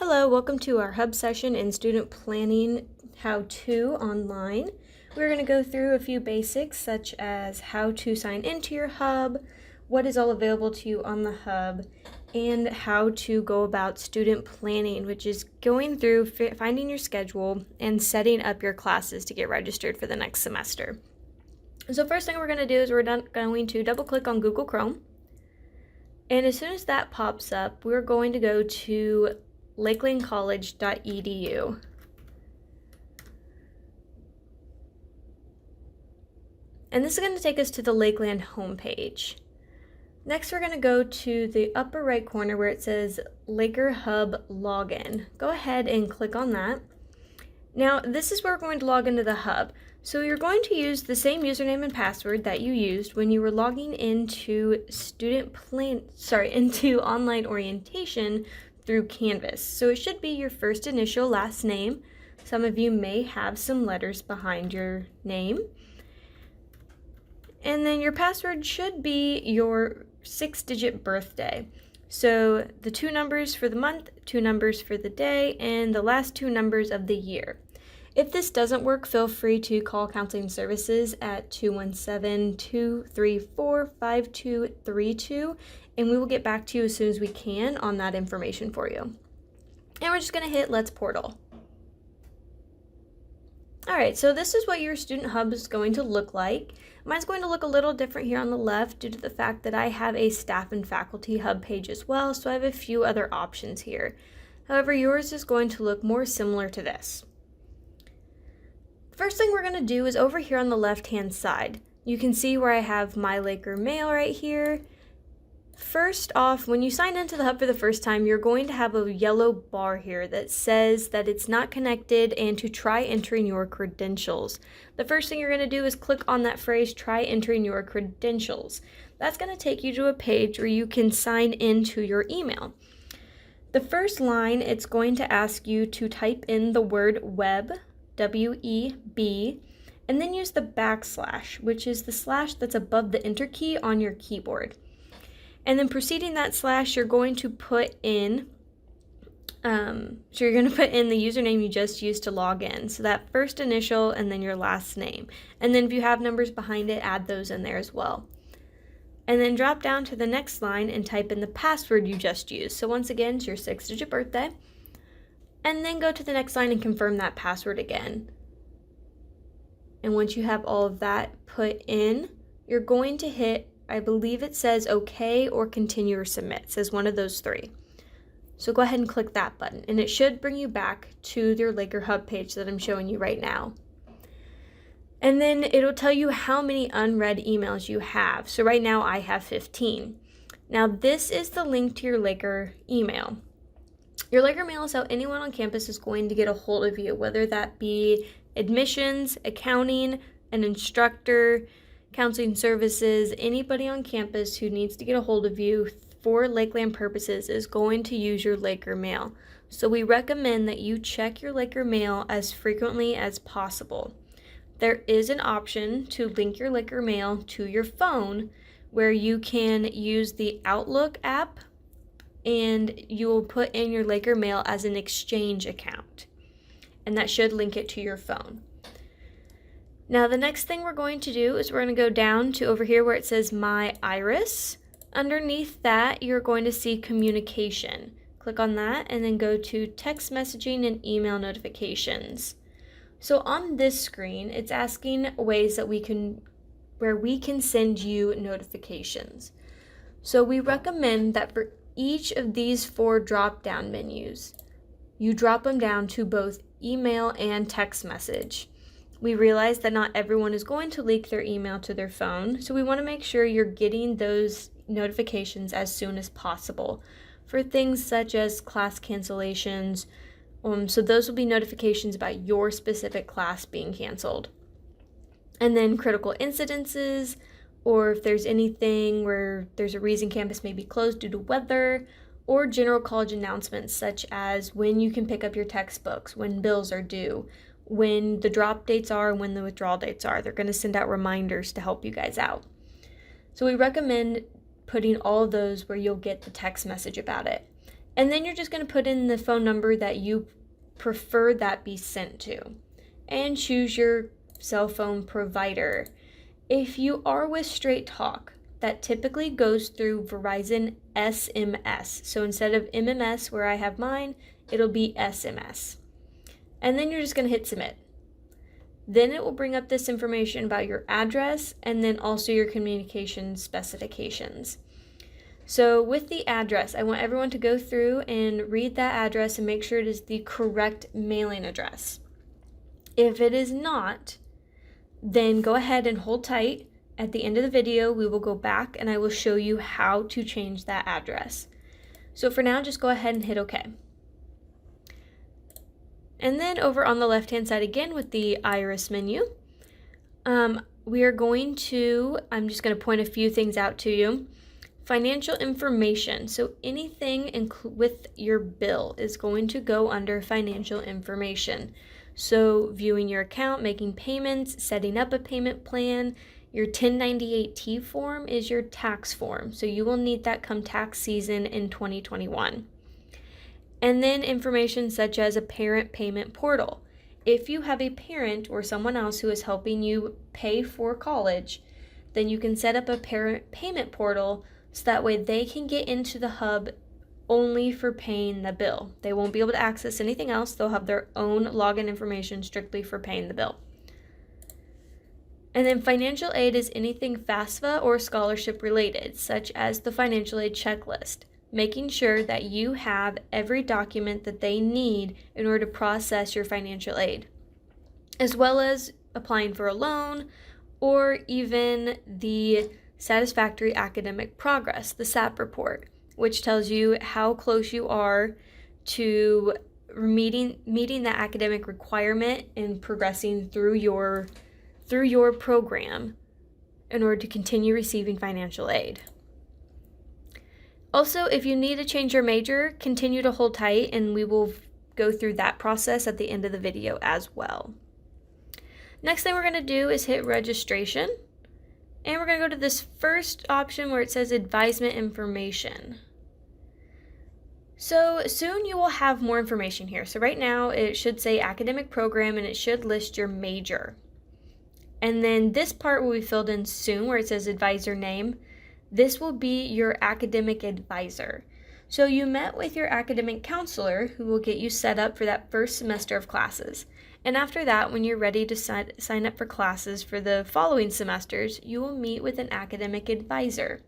Hello, welcome to our Hub session in Student Planning How-To online. We're going to go through a few basics such as how to sign into your Hub, what is all available to you on the Hub, and how to go about student planning, which is going through finding your schedule and setting up your classes to get registered for the next semester. So first thing we're going to do is we're going to double click on Google Chrome. And as soon as that pops up, we're going to go to lakelandcollege.edu. And this is going to take us to the Lakeland homepage. Next, we're going to go to the upper right corner where it says Laker Hub Login. Go ahead and click on that. Now, this is where we're going to log into the Hub. So you're going to use the same username and password that you used when you were logging into into online orientation through Canvas. So it should be your first initial last name. Some of you may have some letters behind your name. And then your password should be your 6-digit birthday. So the 2 numbers for the month, 2 numbers for the day, and the last 2 numbers of the year. If this doesn't work, feel free to call Counseling Services at 217-234-5232, and we will get back to you as soon as we can on that information for you. And we're just going to hit Let's Portal. Alright, so this is what your Student Hub is going to look like. Mine's going to look a little different here on the left due to the fact that I have a staff and faculty hub page as well, so I have a few other options here. However, yours is going to look more similar to this. First thing we're going to do is over here on the left-hand side. You can see where I have My Laker Mail right here. First off, when you sign into the Hub for the first time, you're going to have a yellow bar here that says that it's not connected and to try entering your credentials. The first thing you're going to do is click on that phrase, try entering your credentials. That's going to take you to a page where you can sign into your email. The first line, it's going to ask you to type in the word web, W-E-B, and then use the backslash, which is the slash that's above the enter key on your keyboard. And then preceding that slash, you're going to put in, the username you just used to log in. So that first initial and then your last name. And then if you have numbers behind it, add those in there as well. And then drop down to the next line and type in the password you just used. So once again, it's your 6-digit birthday. And then go to the next line and confirm that password again. And once you have all of that put in, you're going to hit, I believe it says OK or continue or submit. It says one of those 3. So go ahead and click that button, and it should bring you back to your Laker Hub page that I'm showing you right now. And then it'll tell you how many unread emails you have. So right now I have 15. Now this is the link to your Laker email. Your Laker Mail is how anyone on campus is going to get a hold of you, whether that be admissions, accounting, an instructor, counseling services, anybody on campus who needs to get a hold of you for Lakeland purposes is going to use your Laker Mail. So we recommend that you check your Laker Mail as frequently as possible. There is an option to link your Laker Mail to your phone where you can use the Outlook app and you will put in your Laker Mail as an exchange account. And that should link it to your phone. Now the next thing we're going to do is we're going to go down to over here where it says My Iris. Underneath that, you're going to see Communication. Click on that and then go to Text Messaging and Email Notifications. So on this screen, it's asking ways that we can send you notifications. So we recommend that for each of these 4 drop-down menus, you drop them down to both email and text message. We realize that not everyone is going to leak their email to their phone, so we want to make sure you're getting those notifications as soon as possible for things such as class cancellations. So those will be notifications about your specific class being canceled. And then critical incidences, or if there's anything where there's a reason campus may be closed due to weather, or general college announcements such as when you can pick up your textbooks, when bills are due, when the drop dates are, and when the withdrawal dates are. They're going to send out reminders to help you guys out. So we recommend putting all of those where you'll get the text message about it. And then you're just going to put in the phone number that you prefer that be sent to and choose your cell phone provider. If you are with Straight Talk, that typically goes through Verizon SMS. So instead of MMS where I have mine, it'll be SMS. And then you're just going to hit submit. Then it will bring up this information about your address and then also your communication specifications. So with the address, I want everyone to go through and read that address and make sure it is the correct mailing address. If it is not, then go ahead and hold tight. At the end of the video, we will go back and I will show you how to change that address. So for now, just go ahead and hit OK. And then over on the left-hand side again with the iris menu, we are going to, I'm just going to point a few things out to you. Financial information. So anything with your bill is going to go under financial information. So viewing your account, making payments, setting up a payment plan. Your 1098-T form is your tax form. So you will need that come tax season in 2021. And then information such as a parent payment portal. If you have a parent or someone else who is helping you pay for college, then you can set up a parent payment portal so that way they can get into the hub only for paying the bill. They won't be able to access anything else. They'll have their own login information strictly for paying the bill. And then financial aid is anything FAFSA or scholarship related, such as the financial aid checklist, making sure that you have every document that they need in order to process your financial aid, as well as applying for a loan or even the Satisfactory Academic Progress, the SAP report, which tells you how close you are to meeting that academic requirement and progressing through your program in order to continue receiving financial aid. Also, if you need to change your major, continue to hold tight and we will go through that process at the end of the video as well. Next thing we're going to do is hit registration. And we're going to go to this first option where it says advisement information. So soon you will have more information here. So right now it should say academic program and it should list your major. And then this part will be filled in soon where it says advisor name. This will be your academic advisor. So you met with your academic counselor who will get you set up for that first semester of classes. And after that, when you're ready to sign up for classes for the following semesters, you will meet with an academic advisor.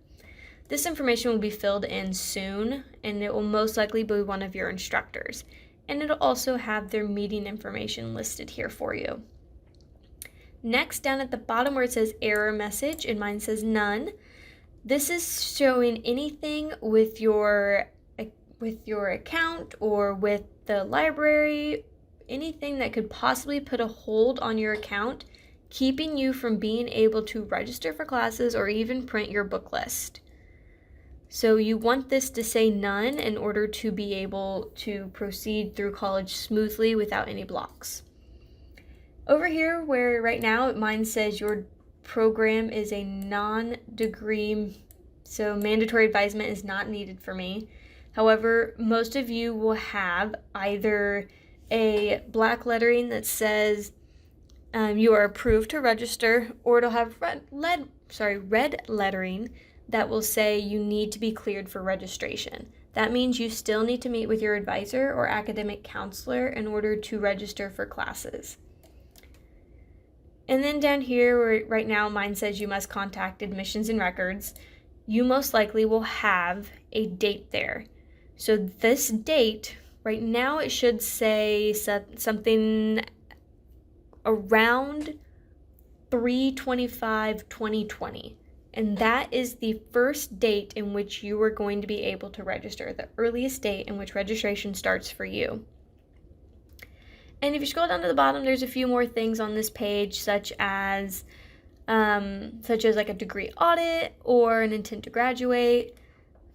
This information will be filled in soon, and it will most likely be one of your instructors. And it'll also have their meeting information listed here for you. Next, down at the bottom where it says error message, and mine says none, this is showing anything with your account or with the library, anything that could possibly put a hold on your account, keeping you from being able to register for classes or even print your book list. So you want this to say none in order to be able to proceed through college smoothly without any blocks. Over here where right now mine says your program is a non-degree, so mandatory advisement is not needed for me. However, most of you will have either a black lettering that says you are approved to register, or it'll have red lettering that will say you need to be cleared for registration. That means you still need to meet with your advisor or academic counselor in order to register for classes. And then down here, where right now mine says you must contact admissions and records, you most likely will have a date there. So this date, right now it should say something around 3/25/2020. And that is the first date in which you are going to be able to register, the earliest date in which registration starts for you. And if you scroll down to the bottom, there's a few more things on this page, such as like a degree audit or an intent to graduate.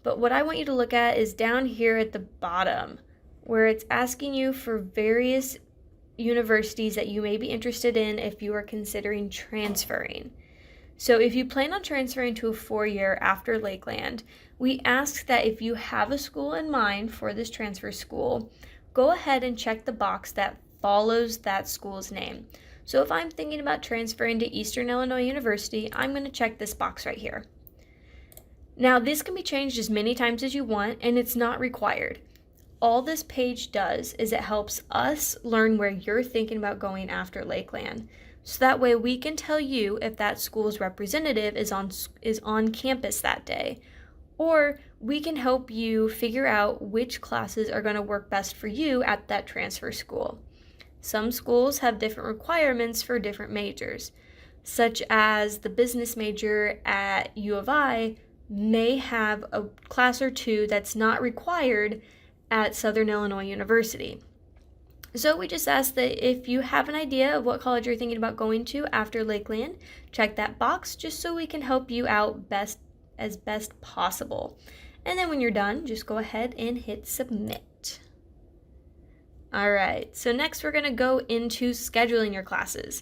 But what I want you to look at is down here at the bottom, where it's asking you for various universities that you may be interested in if you are considering transferring. So if you plan on transferring to a 4-year after Lakeland, we ask that if you have a school in mind for this transfer school, go ahead and check the box that follows that school's name. So if I'm thinking about transferring to Eastern Illinois University, I'm going to check this box right here. Now, this can be changed as many times as you want, and it's not required. All this page does is it helps us learn where you're thinking about going after Lakeland. So that way we can tell you if that school's representative is on campus that day. Or we can help you figure out which classes are going to work best for you at that transfer school. Some schools have different requirements for different majors, such as the business major at U of I may have a class or two that's not required at Southern Illinois University. So we just ask that if you have an idea of what college you're thinking about going to after Lakeland, check that box just so we can help you out as best possible. And then when you're done, just go ahead and hit submit. All right, so next we're going to go into scheduling your classes.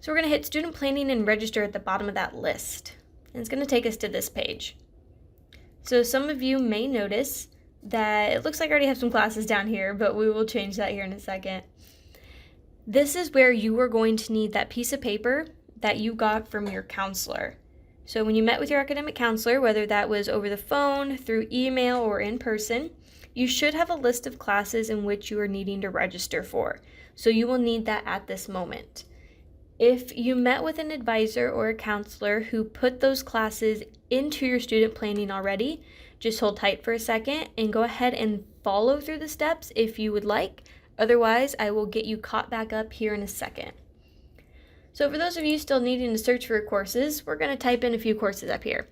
So we're going to hit student planning and register at the bottom of that list. And it's going to take us to this page. So some of you may notice that it looks like I already have some classes down here, but we will change that here in a second. This is where you are going to need that piece of paper that you got from your counselor. So when you met with your academic counselor, whether that was over the phone, through email, or in person, you should have a list of classes in which you are needing to register for. So you will need that at this moment. If you met with an advisor or a counselor who put those classes into your student planning already, just hold tight for a second and go ahead and follow through the steps if you would like. Otherwise, I will get you caught back up here in a second. So for those of you still needing to search for your courses, we're going to type in a few courses up here.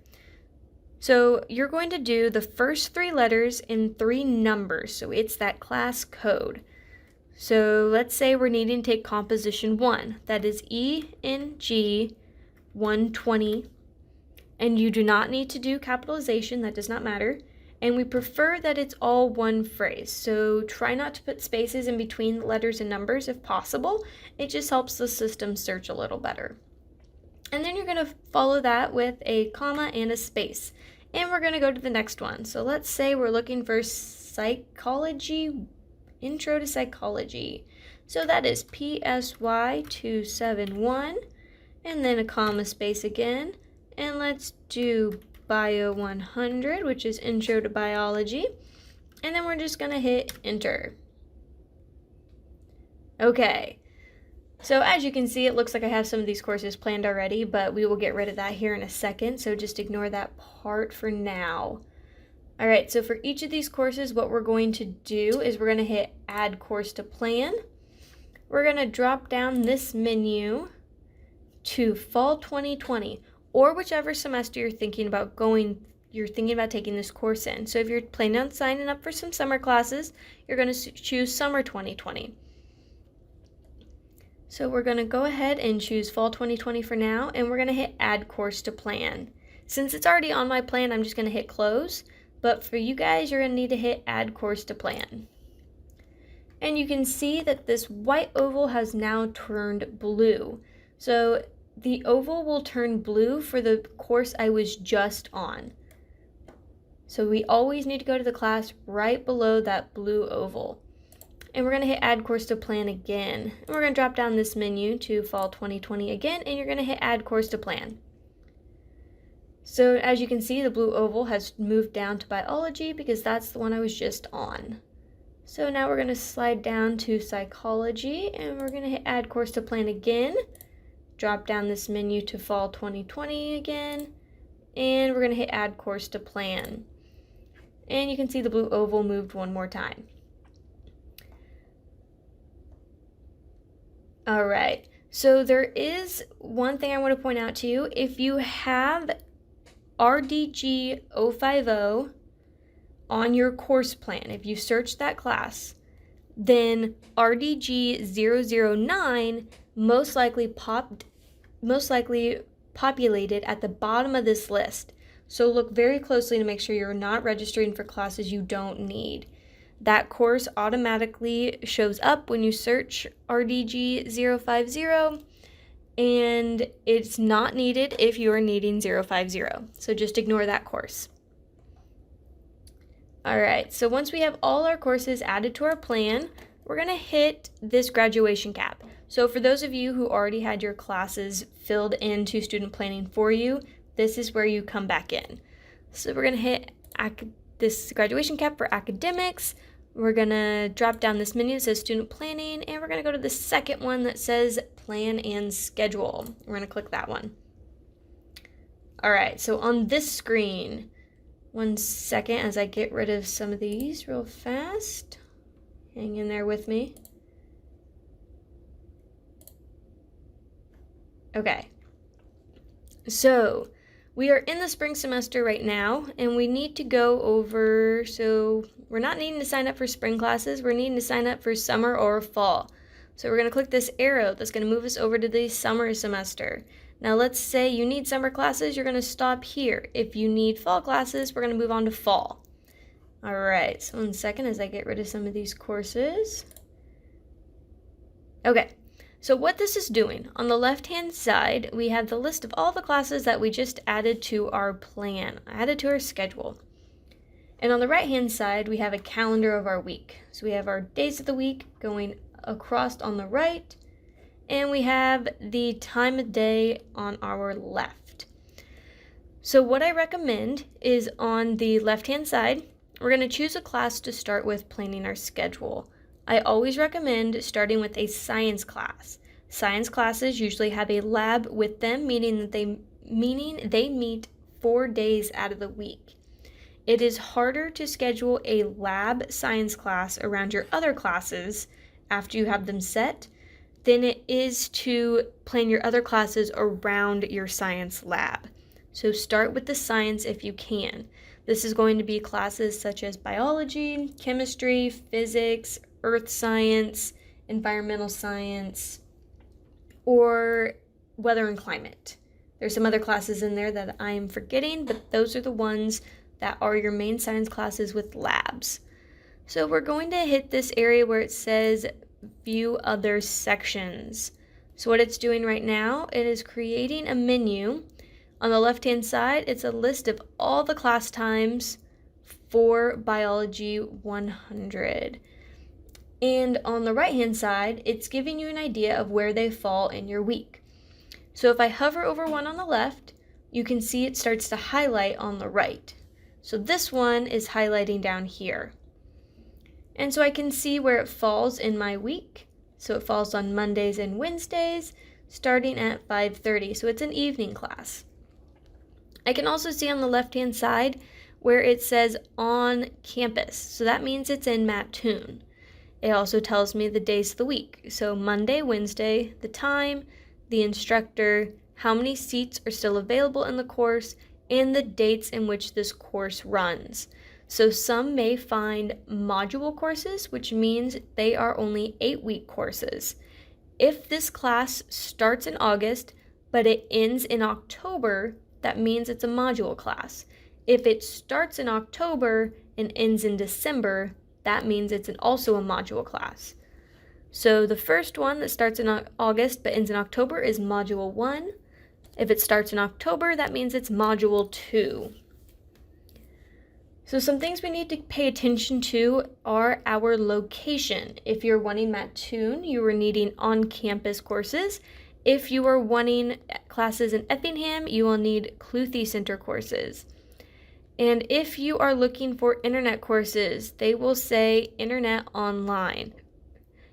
So you're going to do the first 3 letters in 3 numbers. So it's that class code. So let's say we're needing to take composition 1. That is ENG 120. And you do not need to do capitalization. That does not matter. And we prefer that it's all one phrase. So try not to put spaces in between letters and numbers if possible. It just helps the system search a little better. And then you're going to follow that with a comma and a space. And we're going to go to the next one. So let's say we're looking for psychology, intro to psychology. So that is PSY 271, and then a comma space again. And let's do Bio 100, which is intro to biology. And then we're just going to hit enter. Okay. So as you can see, it looks like I have some of these courses planned already, but we will get rid of that here in a second, so just ignore that part for now. All right, so for each of these courses, what we're going to do is we're going to hit Add Course to Plan. We're going to drop down this menu to Fall 2020, or whichever semester you're thinking about taking this course in. So if you're planning on signing up for some summer classes, you're going to choose Summer 2020. So we're going to go ahead and choose Fall 2020 for now, and we're going to hit Add Course to Plan. Since it's already on my plan, I'm just going to hit Close, but for you guys, you're going to need to hit Add Course to Plan. And you can see that this white oval has now turned blue. So the oval will turn blue for the course I was just on. So we always need to go to the class right below that blue oval. And we're going to hit Add Course to Plan again. And we're going to drop down this menu to Fall 2020 again, and you're going to hit Add Course to Plan. So as you can see, the blue oval has moved down to biology because that's the one I was just on. So now we're going to slide down to psychology, and we're going to hit Add Course to Plan again. Drop down this menu to Fall 2020 again, and we're going to hit Add Course to Plan. And you can see the blue oval moved one more time. All right, so there is one thing I want to point out to you. If you have RDG 050 on your course plan, if you search that class, then RDG 009 most likely populated at the bottom of this list. So look very closely to make sure you're not registering for classes you don't need. That course automatically shows up when you search RDG 050, and it's not needed if you are needing 050. So just ignore that course. All right, so once we have all our courses added to our plan, we're gonna hit this graduation cap. So for those of you who already had your classes filled into student planning for you, this is where you come back in. So we're gonna hit this graduation cap for academics. We're gonna drop down this menu that says student planning, and we're gonna go to the second one that says plan and schedule. We're gonna click that one. All right, so on this screen, one second as I get rid of some of these real fast. Hang in there with me. Okay, so we are in the spring semester right now, and we need to go over, so we're not needing to sign up for spring classes, we're needing to sign up for summer or fall. So we're gonna click this arrow that's gonna move us over to the summer semester. Now let's say you need summer classes, you're gonna stop here. If you need fall classes, we're gonna move on to fall. All right, so 1 second as I get rid of some of these courses. Okay. So what this is doing, on the left-hand side, we have the list of all the classes that we just added to our plan, added to our schedule. And on the right-hand side, we have a calendar of our week. So we have our days of the week going across on the right, and we have the time of day on our left. So what I recommend is on the left-hand side, we're going to choose a class to start with planning our schedule. I always recommend starting with a science class. Science classes usually have a lab with them, meaning they meet 4 days out of the week. It is harder to schedule a lab science class around your other classes after you have them set than it is to plan your other classes around your science lab. So start with the science if you can. This is going to be classes such as biology, chemistry, physics, earth science, environmental science, or weather and climate. There's some other classes in there that I am forgetting, but those are the ones that are your main science classes with labs. So we're going to hit this area where it says view other sections. So what it's doing right now, it is creating a menu. On the left-hand side, it's a list of all the class times for Biology 100. And on the right-hand side, it's giving you an idea of where they fall in your week. So if I hover over one on the left, you can see it starts to highlight on the right. So this one is highlighting down here. And so I can see where it falls in my week. So it falls on Mondays and Wednesdays, starting at 5:30. So it's an evening class. I can also see on the left-hand side where it says on campus. So that means it's in Mattoon. It also tells me the days of the week. So Monday, Wednesday, the time, the instructor, how many seats are still available in the course, and the dates in which this course runs. So some may find module courses, which means they are only 8-week courses. If this class starts in August, but it ends in October, that means it's a module class. If it starts in October and ends in December, that means it's also a module class. So the first one that starts in August but ends in October is Module 1. If it starts in October, that means it's Module 2. So some things we need to pay attention to are our location. If you're wanting Mattoon, you are needing on-campus courses. If you are wanting classes in Effingham, you will need Cluthe Center courses. And if you are looking for internet courses, they will say internet online.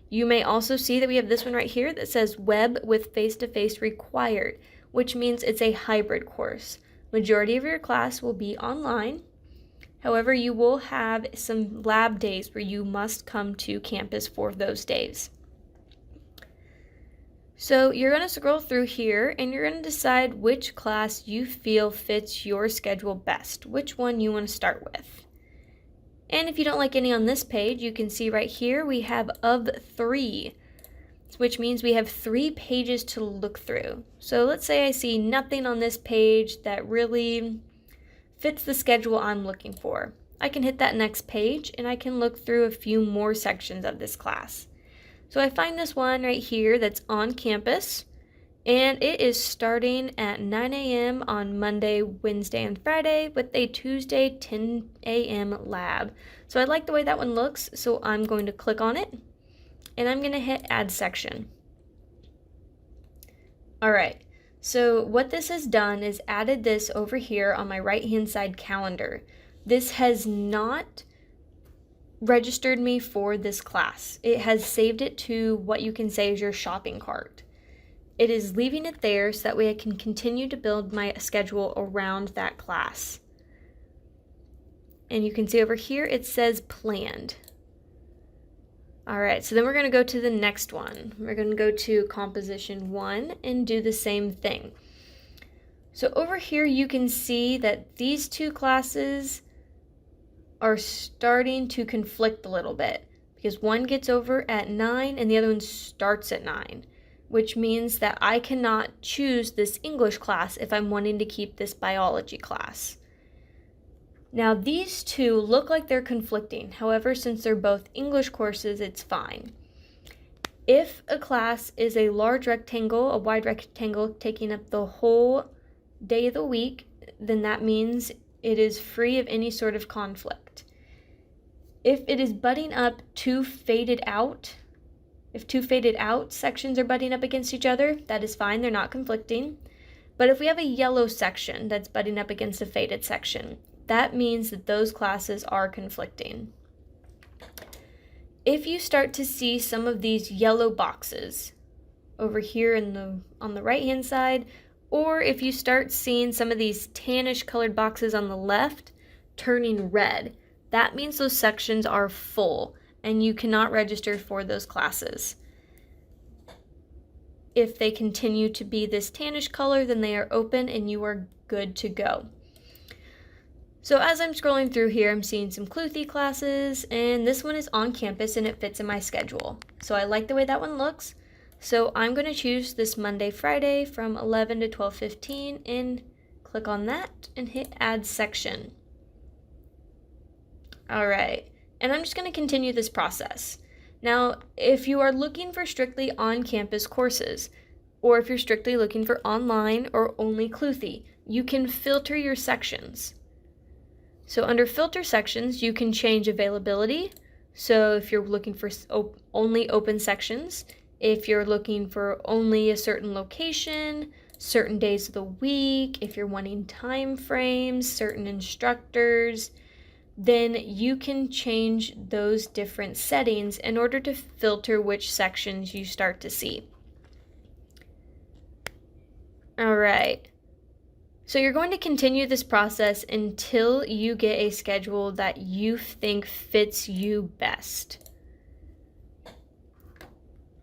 You may also see that we have this one right here that says web with face-to-face required, which means it's a hybrid course. Majority of your class will be online. However, you will have some lab days where you must come to campus for those days. So you're going to scroll through here and you're going to decide which class you feel fits your schedule best, which one you want to start with. And if you don't like any on this page, you can see right here we have of 3, which means we have 3 pages to look through. So let's say I see nothing on this page that really fits the schedule I'm looking for. I can hit that next page and I can look through a few more sections of this class. So I find this one right here that's on campus, And it is starting at 9 a.m. on Monday, Wednesday, and Friday with a Tuesday 10 a.m. lab. So I like the way that one looks, so I'm going to click on it and I'm going to hit add section. All right, so what this has done is added this over here on my right-hand side calendar. This has not registered me for this class. It has saved it to what you can say is your shopping cart. It is leaving it there so that way I can continue to build my schedule around that class. And you can see over here it says planned. All right, so then we're going to go to the next one. We're going to go to composition 1 and do the same thing. So over here you can see that these two classes are starting to conflict a little bit because one gets over at 9 and the other one starts at 9, which means that I cannot choose this English class if I'm wanting to keep this biology class. Now these two look like they're conflicting. However, since they're both English courses, it's fine. If a class is a large rectangle, a wide rectangle taking up the whole day of the week, then that means it is free of any sort of conflict. If it is butting up two faded out, if two faded out sections are butting up against each other, that is fine, they're not conflicting. But if we have a yellow section that's butting up against a faded section, that means that those classes are conflicting. If you start to see some of these yellow boxes over here on the right-hand side, or if you start seeing some of these tannish colored boxes on the left turning red, that means those sections are full and you cannot register for those classes. If they continue to be this tannish color, then they are open and you are good to go. So as I'm scrolling through here, I'm seeing some Cluthy classes, and this one is on campus and it fits in my schedule. So I like the way that one looks. So I'm going to choose this Monday, Friday from 11 to 12:15 and click on that and hit add section. All right, and I'm just going to continue this process. Now, if you are looking for strictly on-campus courses, or if you're strictly looking for online or only Cluthy, you can filter your sections. So under filter sections, you can change availability. So if you're looking for only open sections, if you're looking for only a certain location, certain days of the week, if you're wanting time frames, certain instructors, then you can change those different settings in order to filter which sections you start to see. All right. So you're going to continue this process until you get a schedule that you think fits you best.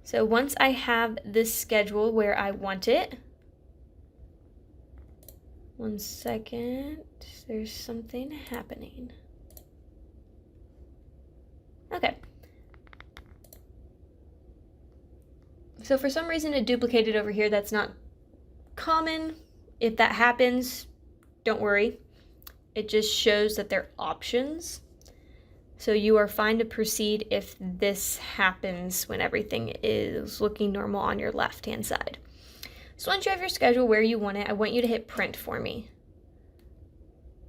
So once I have this schedule where I want it, one second, there's something happening. Okay. So for some reason it duplicated over here. That's not common. If that happens, don't worry. It just shows that they're options. So you are fine to proceed if this happens when everything is looking normal on your left-hand side. So once you have your schedule where you want it, I want you to hit print for me.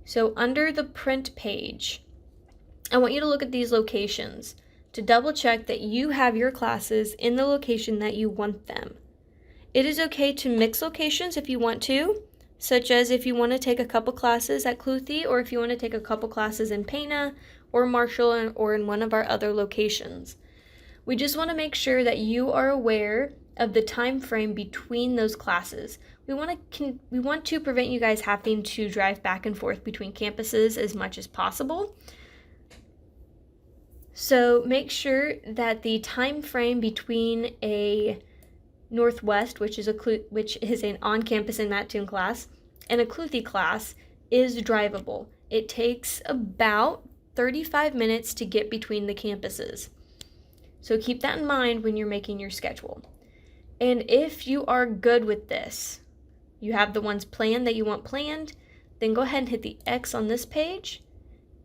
So under the print page, I want you to look at these locations to double check that you have your classes in the location that you want them. It is okay to mix locations if you want to, such as if you want to take a couple classes at Cluthy, or if you want to take a couple classes in Pana or Marshall or in one of our other locations. We just want to make sure that you are aware of the time frame between those classes. We want to prevent you guys having to drive back and forth between campuses as much as possible. So make sure that the time frame between a Northwest, which is an on-campus and Mattoon class, and a Cluthy class is drivable. It takes about 35 minutes to get between the campuses. So keep that in mind when you're making your schedule. And if you are good with this, you have the ones planned that you want planned, then go ahead and hit the X on this page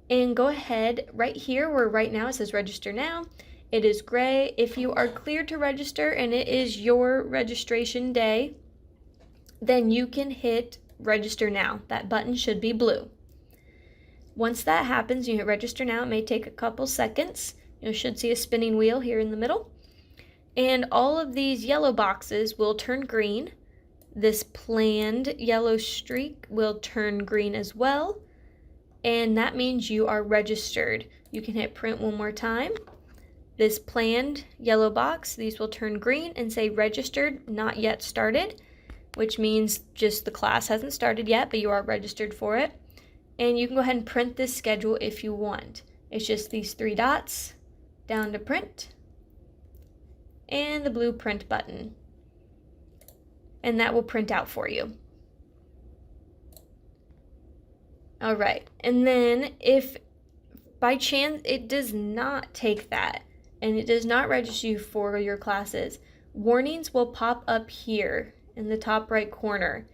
and go ahead right here where right now it says register now. It is gray. If you are cleared to register and it is your registration day, then you can hit register now. That button should be blue. Once that happens, you hit register now. It may take a couple seconds. You should see a spinning wheel here in the middle. And all of these yellow boxes will turn green. This planned yellow streak will turn green as well. And that means you are registered. You can hit print one more time. This planned yellow box, these will turn green and say registered, not yet started, which means just the class hasn't started yet, but you are registered for it. And you can go ahead and print this schedule if you want. It's just these 3 dots down to print and the blue print button. And that will print out for you. All right, and then if by chance it does not take that and it does not register you for your classes, warnings will pop up here in the top right corner.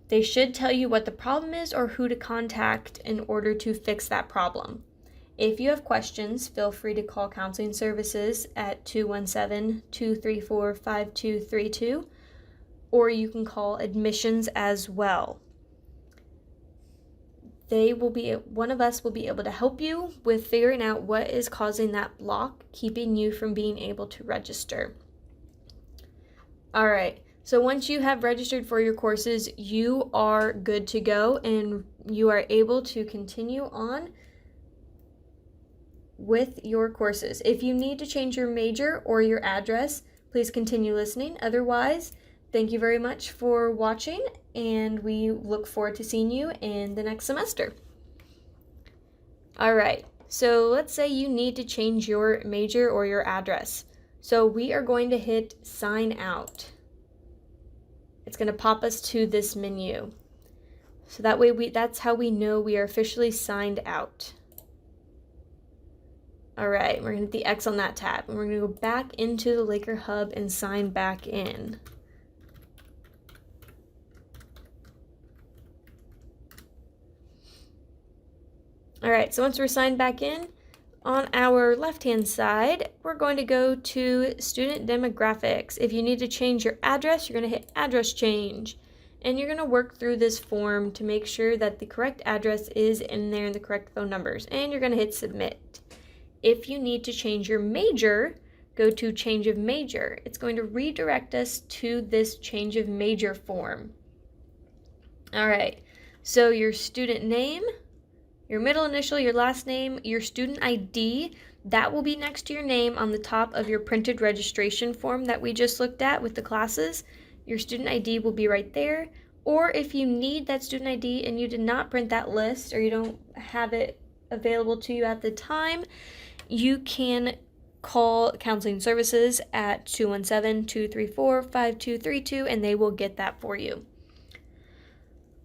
They should tell you what the problem is or who to contact in order to fix that problem. If you have questions, feel free to call Counseling Services at 217-234-5232, or you can call admissions as well. One of us will be able to help you with figuring out what is causing that block, keeping you from being able to register. All right. So once you have registered for your courses, you are good to go and you are able to continue on with your courses. If you need to change your major or your address, please continue listening. Otherwise, thank you very much for watching, and we look forward to seeing you in the next semester. All right, so let's say you need to change your major or your address. So we are going to hit sign out. It's going to pop us to this menu. So that way that's how we know we are officially signed out. All right, we're going to hit the X on that tab, and we're going to go back into the Laker Hub and sign back in. All right, so once we're signed back in, on our left-hand side, we're going to go to student demographics. If you need to change your address, you're going to hit address change. And you're going to work through this form to make sure that the correct address is in there and the correct phone numbers. And you're going to hit submit. If you need to change your major, go to change of major. It's going to redirect us to this change of major form. All right, so your student name, your middle initial, your last name, your student ID, that will be next to your name on the top of your printed registration form that we just looked at with the classes. Your student ID will be right there. Or if you need that student ID and you did not print that list or you don't have it available to you at the time, you can call Counseling Services at 217-234-5232 and they will get that for you.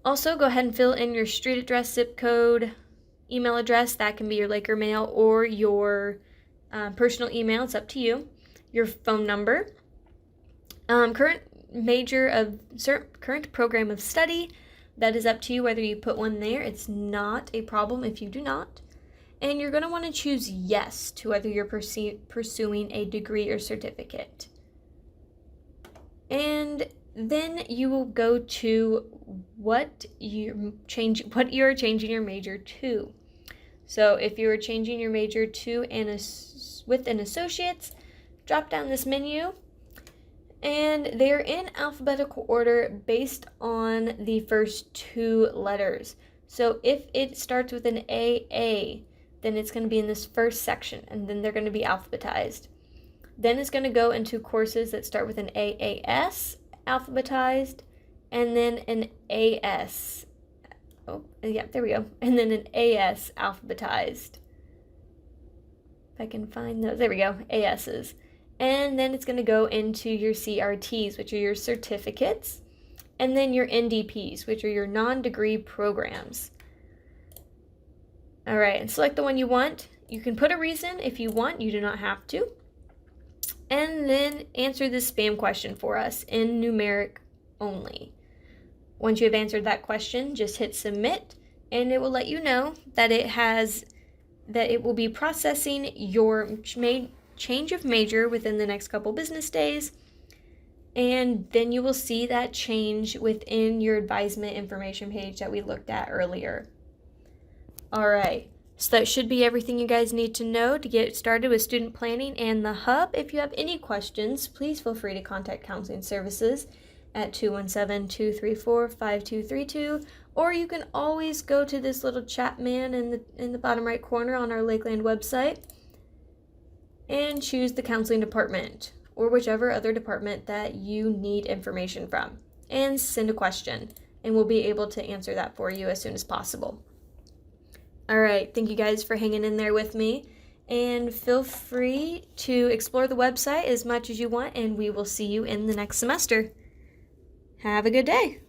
Also, go ahead and fill in your street address, zip code, email address. That can be your Laker mail or your personal email. It's up to you. Your phone number, current program of study. That is up to you whether you put one there. It's not a problem if you do not. And you're going to want to choose yes to whether you're pursuing a degree or certificate. And then you will go to what you're changing your major to. So if you are changing your major to with an associate's, drop down this menu, and they're in alphabetical order based on the first 2 letters. So if it starts with an AA, then it's going to be in this first section, and then they're going to be alphabetized. Then it's going to go into courses that start with an AAS, alphabetized, and then an AS. Oh, yeah, there we go. And then an AS, alphabetized. If I can find those. There we go, ASs. And then it's going to go into your CRTs, which are your certificates, and then your NDPs, which are your non-degree programs. All right, and select the one you want. You can put a reason if you want. You do not have to. And then answer this spam question for us in numeric only. Once you have answered that question, just hit submit, and it will let you know that it will be processing your change of major within the next couple business days. And then you will see that change within your advisement information page that we looked at earlier. All right, so that should be everything you guys need to know to get started with student planning and the Hub. If you have any questions, please feel free to contact Counseling Services at 217-234-5232, or you can always go to this little chat man in the bottom right corner on our Lakeland website and choose the counseling department or whichever other department that you need information from, and send a question, and we'll be able to answer that for you as soon as possible. All right, thank you guys for hanging in there with me, and feel free to explore the website as much as you want, and we will see you in the next semester. Have a good day.